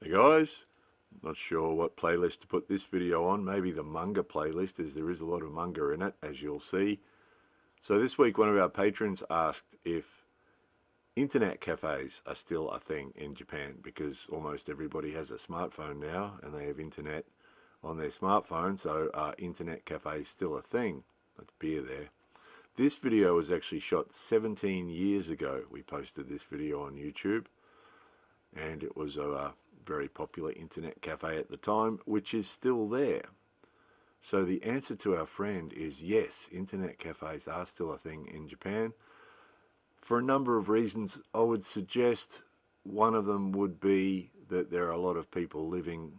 Hey guys, not sure what playlist to put this video on. Maybe the manga playlist, as there is a lot of manga in it, as you'll see. So this week one of our patrons asked if internet cafes are still a thing in Japan, because almost everybody has a smartphone now and they have internet on their smartphone. So are internet cafes still a thing? That's beer there. This video was actually shot 17 years ago. We posted this video on YouTube, and it was a very popular internet cafe at the time, which is still there. So the answer to our friend is yes, internet cafes are still a thing in Japan. For a number of reasons, I would suggest one of them would be that there are a lot of people living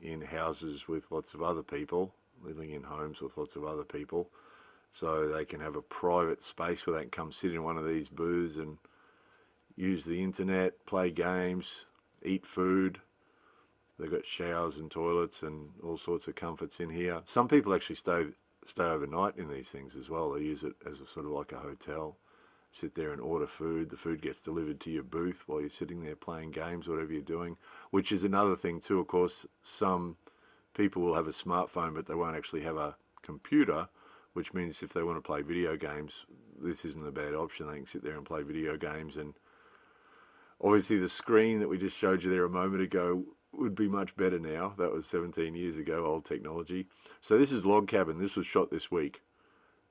in houses with lots of other people, living in homes with lots of other people, so they can have a private space where they can come sit in one of these booths and use the internet, play games, eat food. They've got showers and toilets and all sorts of comforts in here. Some people actually stay overnight in these things as well. They use it as a sort of like a hotel. Sit there and order food. The food gets delivered to your booth while you're sitting there playing games, whatever you're doing, which is another thing too. Of course, some people will have a smartphone, but they won't actually have a computer, which means if they want to play video games, this isn't a bad option. They can sit there and play video games, and obviously the screen that we just showed you there a moment ago would be much better now. That was 17 years ago, old technology. So this is Log Cabin. This was shot this week.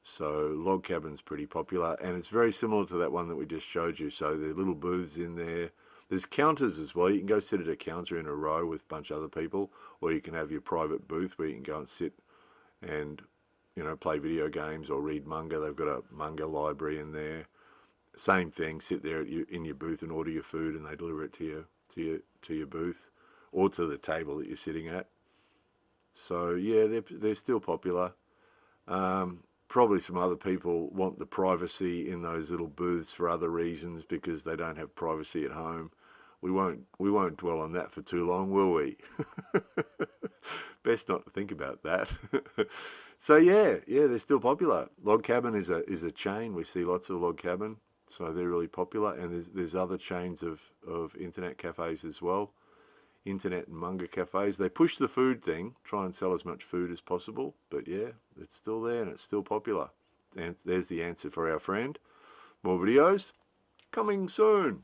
So Log Cabin's pretty popular, and it's very similar to that one that we just showed you. So there are little booths in there. There's counters as well. You can go sit at a counter in a row with a bunch of other people, or you can have your private booth where you can go and sit and, you know, play video games or read manga. They've got a manga library in there. Same thing, sit there in your booth and order your food, and they deliver it to your booth or to the table that you're sitting at. So yeah, they're still popular. Probably some other people want the privacy in those little booths for other reasons, because they don't have privacy at home. We won't dwell on that for too long, will we? Best not to think about that. So yeah, they're still popular. Log Cabin is a chain. We see lots of Log Cabin, so they're really popular. And there's other chains of internet cafes as well. Internet and manga cafes. They push the food thing, try and sell as much food as possible, but yeah, it's still there and it's still popular. And there's the answer for our friend. More videos coming soon.